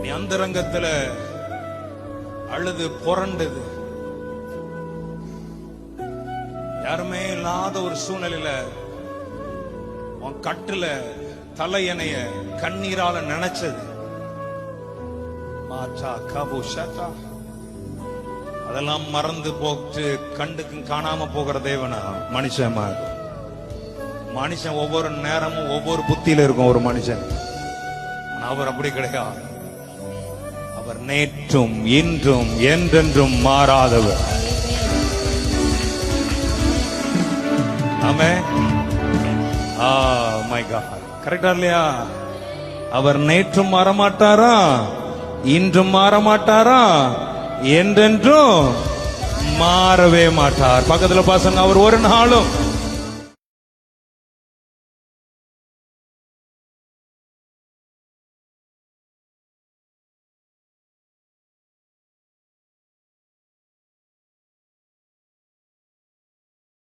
நீ அந்தரங்கத்துல அழுது புரண்டது, யாருமே இல்லாத ஒரு சூழ்நிலையில உன் கட்டுல தலையணைய கண்ணீரால நினைச்சது, அதெல்லாம் மறந்து போட்டு கண்டுக்கும் காணாம போகிற தேவனா மனுஷன்? மனுஷன் ஒவ்வொரு நேரமும் ஒவ்வொரு புத்தியில இருக்கும் ஒரு மனுஷன். அவர் அப்படி கிடையாது. அவர் நேற்றும் இன்றும் என்றென்றும் மாறாதவர். ஆமென். மை காட், கரெக்டா இல்லையா? அவர் நேற்றும் மாறமாட்டாரா, இன்றும் மாறமாட்டாரா, என்றென்றும் மாறவே மாட்டார். பக்கத்துல பசங்க, அவர் ஒரு நாளும்